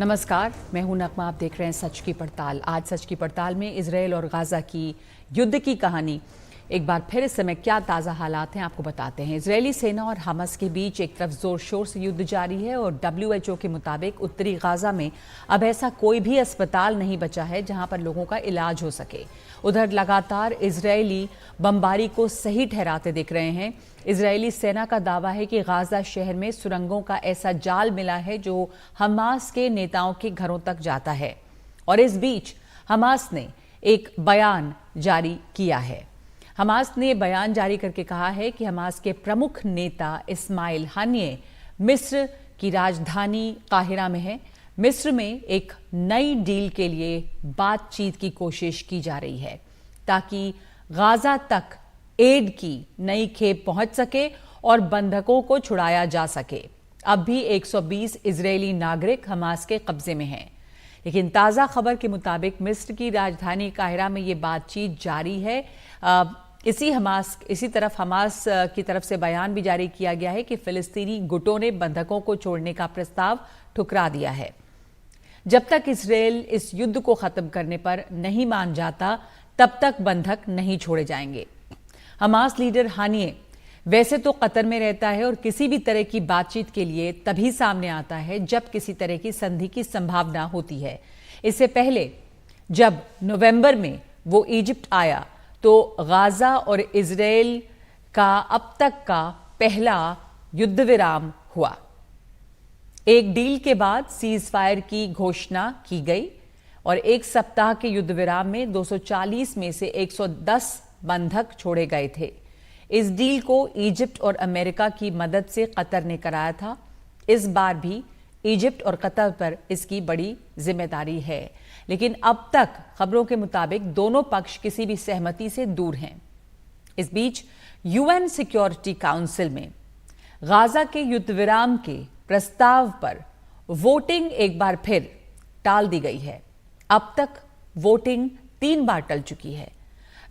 नमस्कार, मैं हूं नगमा। आप देख रहे हैं सच की पड़ताल। आज सच की पड़ताल में इजरायल और गाजा की युद्ध की कहानी। एक बार फिर इस समय क्या ताज़ा हालात हैं आपको बताते हैं। इजरायली सेना और हमास के बीच एक तरफ जोर शोर से युद्ध जारी है और WHO के मुताबिक उत्तरी गाजा में अब ऐसा कोई भी अस्पताल नहीं बचा है जहां पर लोगों का इलाज हो सके। उधर लगातार इजरायली बमबारी को सही ठहराते दिख रहे हैं। इजरायली सेना का दावा है कि गाजा शहर में सुरंगों का ऐसा जाल मिला है जो हमास के नेताओं के घरों तक जाता है। और इस बीच हमास ने एक बयान जारी किया है। हमास ने बयान जारी करके कहा है कि हमास के प्रमुख नेता इस्माइल हानिये मिस्र की राजधानी काहिरा में है। मिस्र में एक नई डील के लिए बातचीत की कोशिश की जा रही है ताकि गाजा तक एड की नई खेप पहुंच सके और बंधकों को छुड़ाया जा सके। अब भी 120 इजरायली नागरिक हमास के कब्जे में हैं। लेकिन ताज़ा खबर के मुताबिक मिस्र की राजधानी काहिरा में ये बातचीत जारी है। इसी तरफ हमास की तरफ से बयान भी जारी किया गया है कि फिलिस्तीनी गुटों ने बंधकों को छोड़ने का प्रस्ताव ठुकरा दिया है। जब तक इजरायल इस युद्ध को खत्म करने पर नहीं मान जाता तब तक बंधक नहीं छोड़े जाएंगे। हमास लीडर हानिये वैसे तो कतर में रहता है और किसी भी तरह की बातचीत के लिए तभी सामने आता है जब किसी तरह की संधि की संभावना होती है। इससे पहले जब नवंबर में वो इजिप्ट आया तो गाजा और इजरायल का अब तक का पहला युद्ध विराम हुआ। एक डील के बाद सीज फायर की घोषणा की गई और एक सप्ताह के युद्ध विराम में 240 में से 110 बंधक छोड़े गए थे। इस डील को इजिप्ट और अमेरिका की मदद से कतर ने कराया था। इस बार भी इजिप्ट और कतर पर इसकी बड़ी जिम्मेदारी है, लेकिन अब तक खबरों के मुताबिक दोनों पक्ष किसी भी सहमति से दूर हैं। इस बीच UN सिक्योरिटी काउंसिल में गाजा के युद्ध विराम के प्रस्ताव पर वोटिंग एक बार फिर टाल दी गई है। अब तक वोटिंग 3 बार टल चुकी है।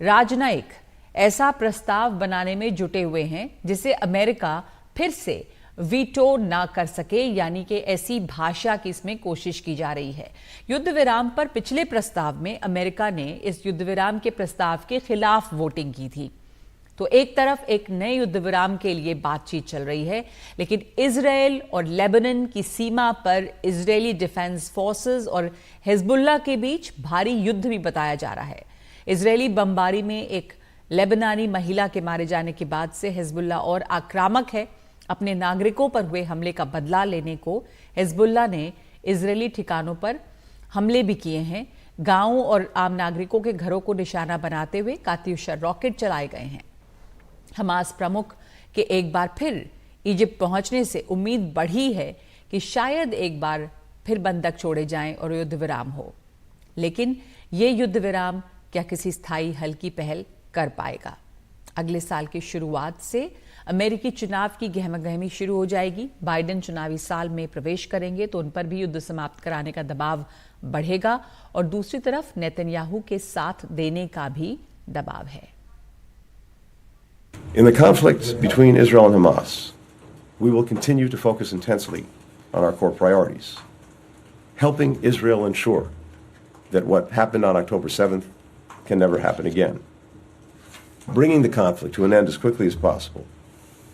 राजनयिक ऐसा प्रस्ताव बनाने में जुटे हुए हैं जिसे अमेरिका फिर से वीटो ना कर सके, यानी कि ऐसी भाषा की इसमें कोशिश की जा रही है। युद्ध विराम पर पिछले प्रस्ताव में अमेरिका ने इस युद्ध विराम के प्रस्ताव के खिलाफ वोटिंग की थी। तो एक तरफ एक नए युद्ध विराम के लिए बातचीत चल रही है, लेकिन इजरायल और लेबनान की सीमा पर इजरायली डिफेंस फोर्सेस और हिजबुल्लाह के बीच भारी युद्ध भी बताया जा रहा है। इजरायली बमबारी में एक लेबनानी महिला के मारे जाने के बाद से हिजबुल्लाह और आक्रामक है। अपने नागरिकों पर हुए हमले का बदला लेने को हिजबुल्लाह ने इजरायली ठिकानों पर हमले भी किए हैं। गांवों और आम नागरिकों के घरों को निशाना बनाते हुए कात्यूशा रॉकेट चलाए गए हैं। हमास प्रमुख के एक बार फिर इजिप्ट पहुंचने से उम्मीद बढ़ी है कि शायद एक बार फिर बंधक छोड़े जाएं और युद्ध विराम हो। लेकिन ये युद्ध विराम क्या किसी स्थायी हल की पहल कर पाएगा? अगले साल की शुरुआत से अमेरिकी चुनाव की गहमागहमी शुरू हो जाएगी। बाइडेन चुनावी साल में प्रवेश करेंगे तो उन पर भी युद्ध समाप्त कराने का दबाव बढ़ेगा और दूसरी तरफ नेतन्याहू के साथ देने का भी दबाव है। In the conflict between Israel and Hamas, we will continue to focus intensely on our core priorities, helping Israel ensure that what happened on October 7th can never happen again, bringing the conflict to an end as quickly as possible,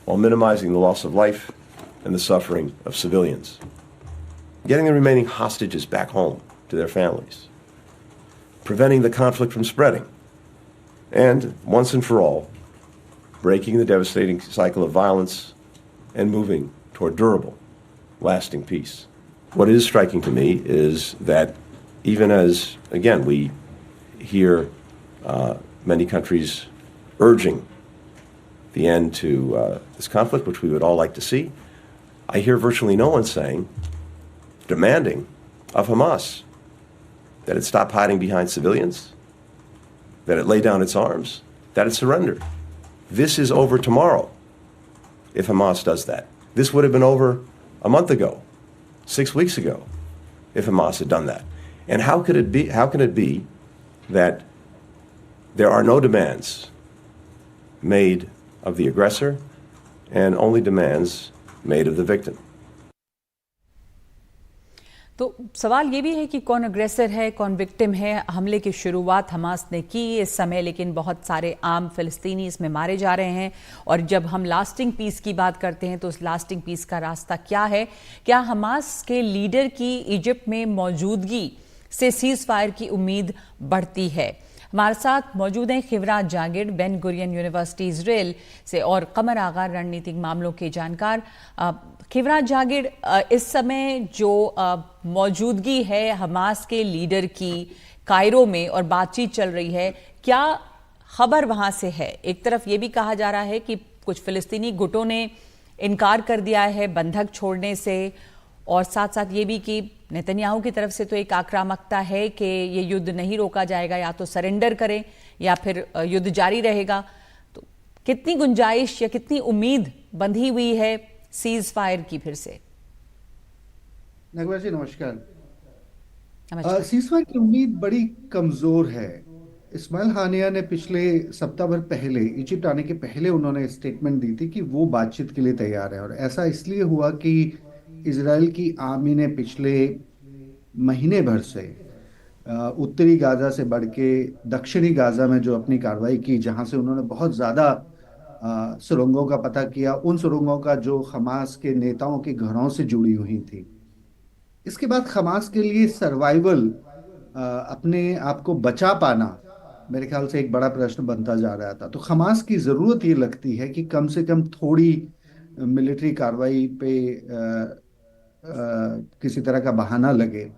while minimizing the loss of life and the suffering of civilians, getting the remaining hostages back home to their families, preventing the conflict from spreading, and, once and for all, breaking the devastating cycle of violence and moving toward durable, lasting peace. What is striking to me is that even as, again, we hear many countries urging the end to this conflict, which we would all like to see, I hear virtually no one saying, demanding of Hamas that it stop hiding behind civilians, that it lay down its arms, that it surrender. This is over tomorrow if Hamas does that. This would have been over a month ago, 6 weeks ago, if Hamas had done that. And how can it be that there are no demands made of the aggressor and only demands made of the victim? तो सवाल ये भी है कि कौन अग्रेसर है, कौन विक्टिम है। हमले की शुरुआत हमास ने की इस समय, लेकिन बहुत सारे आम फिलिस्तीनी इसमें मारे जा रहे हैं। और जब हम लास्टिंग पीस की बात करते हैं तो उस लास्टिंग पीस का रास्ता क्या है? क्या हमास के लीडर की इजिप्ट में मौजूदगी से सीज फायर की उम्मीद बढ़ती है? हमारे साथ मौजूद हैं खिवरात जागिर, बेन गुरियन यूनिवर्सिटी इजराइल से, और कमर आगा, रणनीतिक मामलों के जानकार। खिवरात जागिर, इस समय जो मौजूदगी है हमास के लीडर की कायरो में और बातचीत चल रही है, क्या खबर वहां से है? एक तरफ ये भी कहा जा रहा है कि कुछ फिलिस्तीनी गुटों ने इनकार कर दिया है बंधक छोड़ने से, और साथ साथ ये भी कि नेतन्याहू की तरफ से तो एक आक्रामकता है कि ये युद्ध नहीं रोका जाएगा, या तो सरेंडर करें या फिर युद्ध जारी रहेगा। तो कितनी गुंजाइश या कितनी उम्मीद बंधी हुई है सीज फायर की फिर से? नगवा जी नमस्कार। नमस्कार। सीज फायर की उम्मीद बड़ी कमजोर है। इस्माइल हानिया ने पिछले सप्ताह भर पहले, इजिप्ट आने के पहले, उन्होंने स्टेटमेंट दी थी कि वो बातचीत के लिए तैयार है। और ऐसा इसलिए हुआ कि इजराइल की आर्मी ने पिछले महीने भर से उत्तरी गाजा से बढ़ के दक्षिणी गाजा में जो अपनी कार्रवाई की, जहां से उन्होंने बहुत ज्यादा सुरंगों का पता किया, उन सुरंगों का जो हमास के नेताओं के घरों से जुड़ी हुई थी। इसके बाद हमास के लिए सर्वाइवल, अपने आप को बचा पाना, मेरे ख्याल से एक बड़ा प्रश्न बनता जा रहा था। तो हमास की जरूरत ये लगती है कि कम से कम थोड़ी मिलिट्री कार्रवाई पे किसी तरह का बहाना लगे।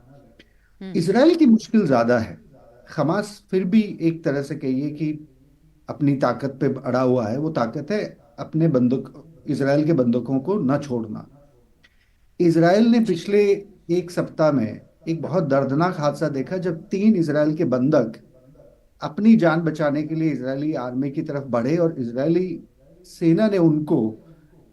इसराइल की मुश्किल ज्यादा है। हमास फिर भी एक तरह से कहिए कि अपनी ताकत पे अड़ा हुआ है। वो ताकत है अपने बंदूक, इसराइल के बंदूकों को न छोड़ना। इसराइल ने जी। पिछले एक सप्ताह में एक बहुत दर्दनाक हादसा देखा, जब 3 इसराइल के बंधक अपनी जान बचाने के लिए इजरायली आर्मी की तरफ बढ़े और इजरायली सेना ने उनको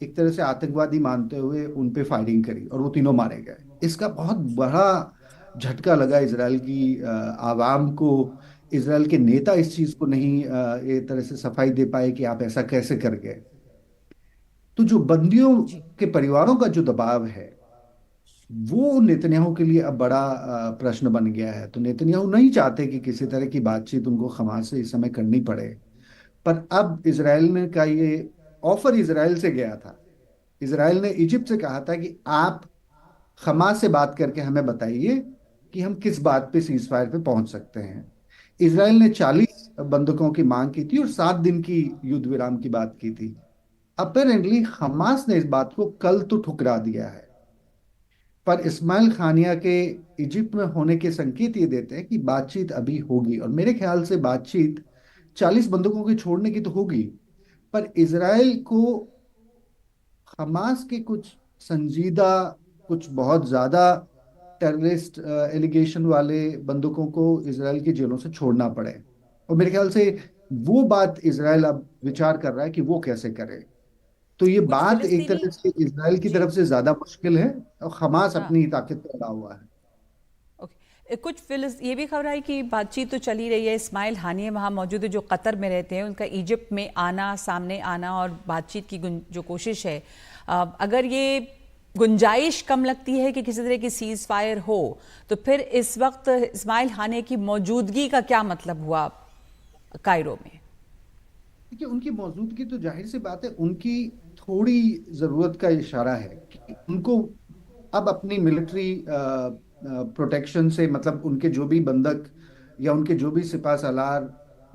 एक तरह से आतंकवादी मानते हुए उन पे फायरिंग करी और वो तीनों मारे गए। इसका बहुत बड़ा झटका लगा इसराइल की आवाम को। इसराइल के नेता इस चीज को नहीं ये तरह से सफाई दे पाए कि आप ऐसा कैसे कर गए। तो जो बंदियों जी। के परिवारों का जो दबाव है, वो नेतन्याहू के लिए अब बड़ा प्रश्न बन गया है। तो नेतन्याहू नहीं चाहते कि किसी तरह की बातचीत उनको हमास से इस समय करनी पड़े। पर अब इसराइल ने का ये ऑफर इसराइल से गया था। इसराइल ने इजिप्ट से कहा था कि आप हमास से बात करके हमें बताइए कि हम किस बात पे सीज फायर पे पहुंच सकते हैं। इसराइल ने 40 बंदूकों की मांग की थी और 7 दिन की युद्ध विराम की बात की थी। अपेरेंटली हमास ने इस बात को कल तो ठुकरा दिया है। पर इस्माइल खानिया के इजिप्ट में होने के संकेत ये देते हैं कि बातचीत अभी होगी। और मेरे ख्याल से बातचीत 40 बंदूकों के छोड़ने की तो होगी, पर इसराइल को हमास के कुछ संजीदा, कुछ बहुत ज्यादा टेररिस्ट एलिगेशन वाले बंदूकों को इसराइल की जेलों से छोड़ना पड़े। और मेरे ख्याल से वो बात इसराइल अब विचार कर रहा है कि वो कैसे करे। तो ये कुछ बात एक फिलिस्तीनी। तरह से इसराइल की जी। तरफ से ज्यादा मुश्किल है और हमास हाँ। अपनी ताकत पर अड़ा हुआ है। ओके। कुछ ये भी खबर आई कि बातचीत तो चली रही है, इस्माइल हानिया वहाँ मौजूद है जो कतर में रहते हैं, उनका इजिप्ट में आना, सामने आना और बातचीत की जो कोशिश है, अगर ये गुंजाइश कम लगती है कि किसी तरह की सीज फायर हो, तो फिर इस वक्त इस्माइल हानिया की मौजूदगी का क्या मतलब हुआ कायरो में? देखिए, उनकी मौजूदगी तो जाहिर सी बात है, उनकी थोड़ी जरूरत का इशारा है कि उनको अब अपनी मिलिट्री प्रोटेक्शन से, मतलब उनके जो भी बंधक या उनके जो भी सिपह सालार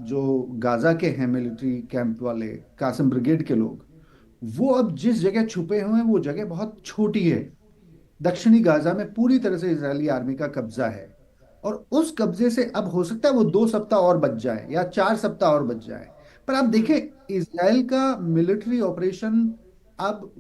जो गाजा के हैं, मिलिट्री कैंप वाले कासिम ब्रिगेड के लोग, वो अब जिस जगह छुपे हुए हैं वो जगह बहुत छोटी है। दक्षिणी गाजा में पूरी तरह से इजरायली आर्मी का कब्जा है। और उस कब्जे से अब हो सकता है वो 2 सप्ताह और बच जाए या 4 सप्ताह और बच जाए। पर आप देखें, इजराइल का मिलिट्री ऑपरेशन अब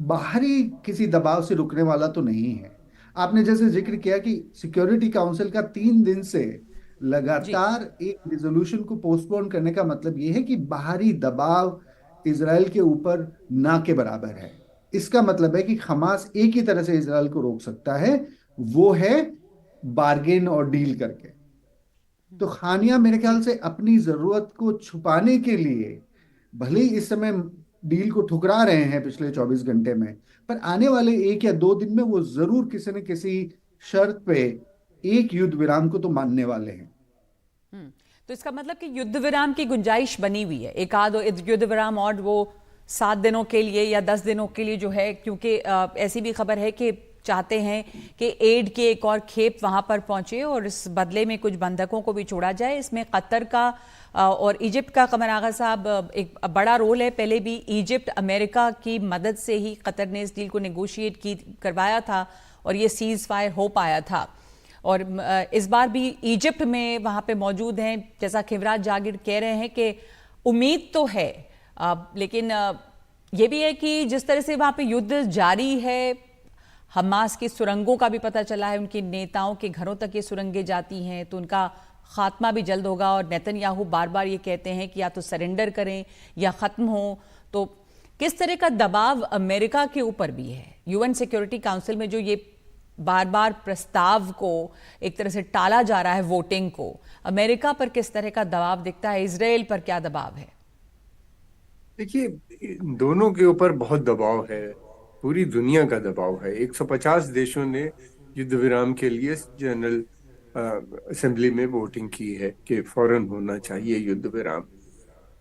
बाहरी किसी दबाव से रुकने वाला तो नहीं है। आपने जैसे जिक्र किया कि सिक्योरिटी काउंसिल का 3 दिन से जी। लगातार एक रिजोल्यूशन को पोस्टपोन करने का मतलब यह है कि बाहरी दबाव इसराइल के ऊपर ना के बराबर है। इसका मतलब है कि हमास एक ही तरह से इसराइल को रोक सकता है, वो है बार्गेन और डील करके। तो खानिया मेरे ख्याल जी। से अपनी जरूरत को छुपाने के लिए भले ही इस समय डील को ठुकरा रहे हैं पिछले 24 घंटे में, पर आने वाले 1 या 2 दिन में वो जरूर किसी न किसी शर्त पे एक युद्ध विराम को तो मानने वाले हैं। तो इसका मतलब कि युद्ध विराम की गुंजाइश बनी हुई है, एक आध युद्ध विराम और वो 7 दिनों के लिए या 10 दिनों के लिए जो है, क्योंकि ऐसी भी खबर है कि चाहते हैं कि एड की एक और खेप वहां पर पहुंचे और इस बदले में कुछ बंधकों को भी छोड़ा जाए। इसमें कतर का और इजिप्ट का, कमर आगा साहब, एक बड़ा रोल है। पहले भी इजिप्ट अमेरिका की मदद से ही कतर ने इस डील को नेगोशिएट करवाया था और ये सीज फायर हो पाया था। और इस बार भी इजिप्ट में वहां पे मौजूद हैं, जैसा खिवराज जागिर कह रहे हैं कि उम्मीद तो है, लेकिन ये भी है कि जिस तरह से वहां पे युद्ध जारी है, हमास की सुरंगों का भी पता चला है, उनके नेताओं के घरों तक ये सुरंगें जाती हैं, तो उनका खात्मा भी जल्द होगा। और नेतन्याहू बार बार ये कहते हैं कि या तो सरेंडर करें या खत्म हो। तो किस तरह का दबाव अमेरिका के ऊपर भी है? यूएन सिक्योरिटी काउंसिल में जो ये बार बार प्रस्ताव को एक तरह से टाला जा रहा है, वोटिंग को, अमेरिका पर किस तरह का दबाव दिखता है? इजराइल पर क्या दबाव है? देखिए, दोनों के ऊपर बहुत दबाव है, पूरी दुनिया का दबाव है। 150 देशों ने युद्ध विराम के लिए जनरल असेंबली में वोटिंग की है कि फौरन होना चाहिए युद्ध विराम।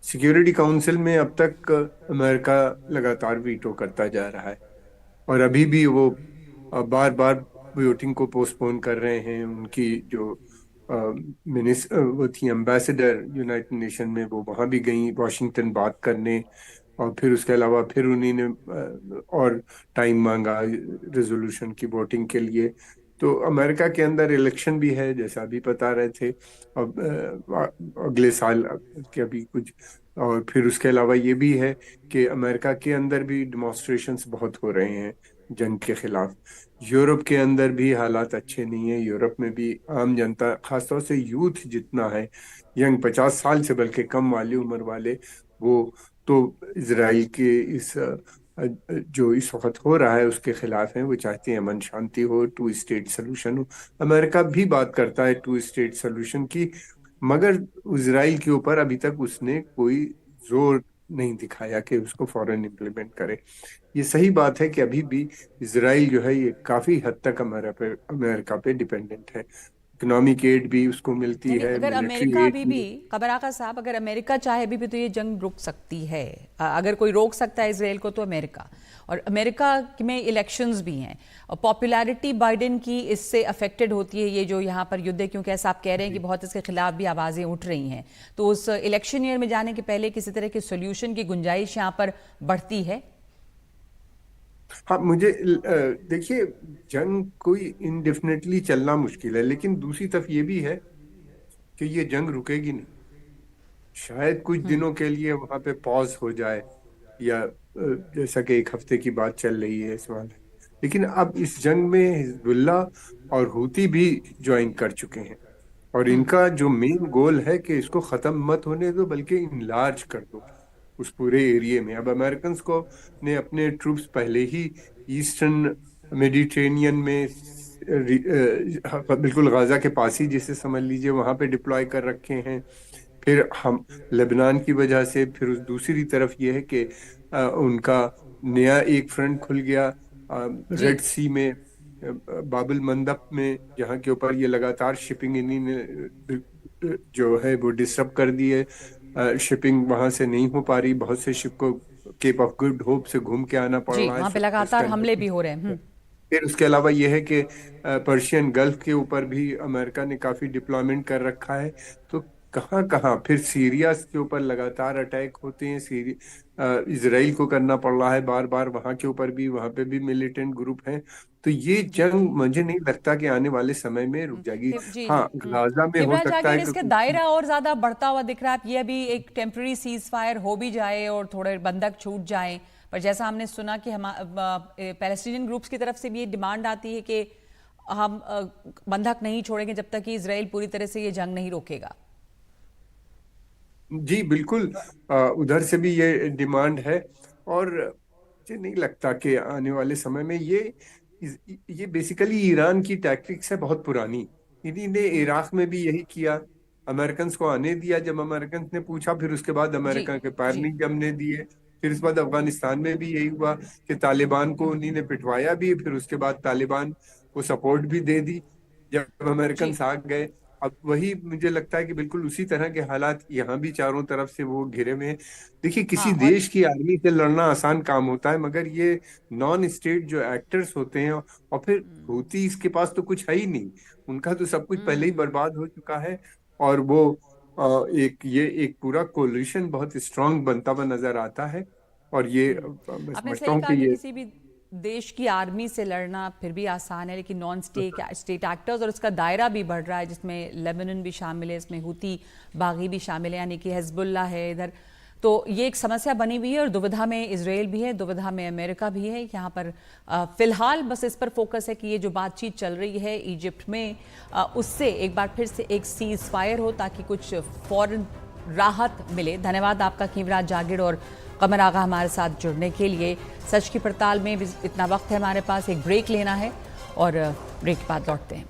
सिक्योरिटी काउंसिल में अब तक अमेरिका लगातार वीटो करता जा रहा है और अभी भी वो बार बार वोटिंग को पोस्टपोन कर रहे हैं। उनकी जो वो थी एम्बेसडर यूनाइटेड नेशन में, वो वहां भी गई वॉशिंगटन बात करने, और फिर उसके अलावा फिर उन्हीं ने और टाइम मांगा रेजोल्यूशन की वोटिंग के लिए। तो अमेरिका के अंदर इलेक्शन भी है, जैसा अभी बता रहे थे, अब अगले साल के अभी कुछ। और फिर उसके अलावा ये भी है कि अमेरिका के अंदर भी डिमॉन्स्ट्रेशंस बहुत हो रहे हैं जंग के खिलाफ। यूरोप के अंदर भी हालात अच्छे नहीं है। यूरोप में भी आम जनता, खासतौर से यूथ जितना है, यंग 50 साल से बल्कि कम वाली उम्र वाले, वो तो इसराइल के इस जो इस वक्त हो रहा है उसके खिलाफ हैं। वो चाहते हैं अमन शांति हो, 2 स्टेट सोल्यूशन हो। अमेरिका भी बात करता है 2 स्टेट सोल्यूशन की, मगर इसराइल के ऊपर अभी तक उसने कोई जोर नहीं दिखाया कि उसको फौरन इम्प्लीमेंट करे। ये सही बात है कि अभी भी इसराइल जो है ये काफी हद तक अमेरिका पे डिपेंडेंट है। इकोनॉमिक एड भी उसको मिलती यानी है, अगर मिलिट्री अमेरिका एड अभी भी। भी, कबर आका साहब, अगर अमेरिका चाहे अभी भी तो ये जंग रुक सकती है। अगर कोई रोक सकता है इसराइल को तो अमेरिका। और अमेरिका में इलेक्शंस भी हैं और पॉपुलैरिटी बाइडेन की इससे अफेक्टेड होती है, ये जो यहाँ पर युद्ध है, क्योंकि ऐसा आप कह रहे हैं कि बहुत इसके खिलाफ भी आवाज़ें उठ रही हैं। तो उस इलेक्शन ईयर में जाने के पहले किसी तरह के सोल्यूशन की गुंजाइश यहाँ पर बढ़ती है? हाँ, मुझे देखिए, जंग कोई इंडेफिनेटली चलना मुश्किल है, लेकिन दूसरी तरफ ये भी है कि ये जंग रुकेगी नहीं। शायद कुछ दिनों के लिए वहां पे पॉज हो जाए, या जैसा कि 1 हफ्ते की बात चल रही है इस बार। लेकिन अब इस जंग में हिजबुल्ला और हूती भी ज्वाइन कर चुके हैं, और इनका जो मेन गोल है कि इसको खत्म मत होने दो बल्कि इनलार्ज कर दो उस पूरे एरिया में। अब अमेरिकन को ने अपने ट्रूप्स पहले ही ईस्टर्न मेडिटेरेनियन में बिल्कुल गाजा के पास ही, जिसे समझ लीजिए, वहां पे डिप्लॉय कर रखे हैं। फिर हम लेबनान की वजह से फिर उस दूसरी तरफ ये है कि उनका नया एक फ्रंट खुल गया जी। रेड सी में, बाबुल मंदब में, जहाँ के ऊपर ये लगातार शिपिंग इन्हीं ने जो है वो डिस्टर्ब कर दी है। शिपिंग वहां से नहीं हो पा रही, बहुत से शिप को केप ऑफ गुड होप से घूम के आना पड़ जी, रहा है वहां पे लगातार हमले भी हो रहे हैं। फिर उसके अलावा यह है कि पर्शियन गल्फ के ऊपर भी अमेरिका ने काफी डिप्लॉयमेंट कर रखा है। तो कहाँ कहाँ फिर सीरिया के ऊपर लगातार अटैक होते हैं, इसराइल को करना पड़ रहा है बार बार, वहां के ऊपर भी, वहां पे भी मिलिटेंट ग्रुप हैं। तो ये जंग मुझे नहीं लगता कि आने वाले समय में रुक जाएगी। जी। हाँ, गाजा में हो शिवराज सकता है आगे कि इसका कुछ। दायरा और ज्यादा बढ़ता हुआ दिख रहा है। ये अभी एक टेम्पररी सीज फायर हो भी जाए और थोड़े बंधक छूट जाएं, पर जैसा हमने सुना कि हम पैलेस्टीनियन ग्रुप्स की तरफ से भी ये डिमांड आती है कि हम बंधक नहीं छोड़ेंगे जब तक कि इजराइल पूरी तरह से ये जंग नहीं रोकेगा। जी बिल्कुल, उधर से भी ये डिमांड है। और मुझे नहीं लगता कि आने वाले समय में ये बेसिकली ईरान की टैक्टिक्स है, बहुत पुरानी। इन्हीं ने इराक में भी यही किया, अमेरिकन को आने दिया जब अमेरिकन ने पूछा, फिर उसके बाद जी। अमेरिका के पैर जी। नहीं जमने दिए। फिर इसके बाद अफगानिस्तान में भी यही हुआ कि तालिबान को उन्हीं ने पिटवाया भी, फिर उसके बाद तालिबान वो सपोर्ट भी दे दी जब अमेरिकन जी। आ गए। अब वही मुझे लगता है कि बिल्कुल उसी तरह के हालात यहाँ भी चारों तरफ से वो घिरे में हैं। देखिए, हाँ किसी और देश की आर्मी से लड़ना आसान काम होता है, मगर ये नॉन स्टेट जो एक्टर्स होते हैं, और फिर हूती इसके पास तो कुछ है ही नहीं, उनका तो सब कुछ पहले ही बर्बाद हो चुका है। और वो एक पूरा कोलिशन बहुत स्ट्रांग बनता हुआ नजर आता है। और ये मैं आपने समझता सही हूँ कहा कि कि ये किसी भी देश की आर्मी से लड़ना फिर भी आसान है, लेकिन नॉन स्टेट एक्टर्स और उसका दायरा भी बढ़ रहा है, जिसमें लेबनान भी शामिल है, इसमें हूती बागी भी शामिल है, यानी कि हिजबुल्ला है इधर। तो ये एक समस्या बनी हुई है और दुविधा में इजराइल भी है, दुविधा में अमेरिका भी है। यहाँ पर फिलहाल बस इस पर फोकस है कि ये जो बातचीत चल रही है इजिप्ट में, उससे एक बार फिर से एक सीज फायर हो ताकि कुछ फौरन राहत मिले। धन्यवाद आपका कीवराज जागिड़ और कमर आगा हमारे साथ जुड़ने के लिए। सच की पड़ताल में भी इतना वक्त है हमारे पास, एक ब्रेक लेना है और ब्रेक के बाद लौटते हैं।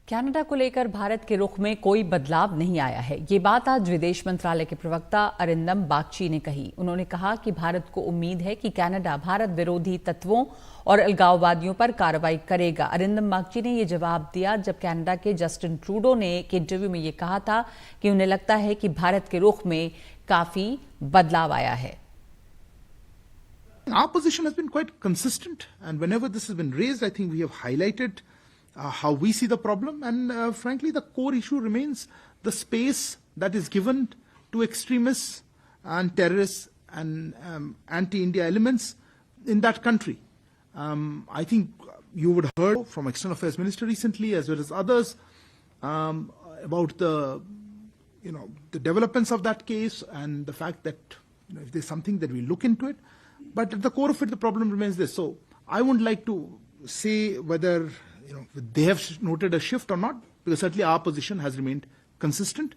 कनाडा को लेकर भारत के रुख में कोई बदलाव नहीं आया है। ये बात आज विदेश मंत्रालय के प्रवक्ता अरिंदम बागची ने कही। उन्होंने कहा कि भारत को उम्मीद है कि कनाडा भारत विरोधी तत्वों और अलगाववादियों पर कार्रवाई करेगा। अरिंदम बागची ने ये जवाब दिया जब कनाडा के जस्टिन ट्रूडो ने एक इंटरव्यू में ये कहा था कि उन्हें लगता है कि भारत के रुख में काफी बदलाव आया है। Our position has been quite consistent, and whenever this has been raised, I think we have highlighted how we see the problem, and frankly, the core issue remains the space that is given to extremists and terrorists and anti-India elements in that country. I think you would have heard from External Affairs Minister recently, as well as others, about the developments of that case and the fact that if there's something that we look into it. But at the core of it, the problem remains this. So I wouldn't like to say whether they have noted a shift or not, because certainly our position has remained consistent.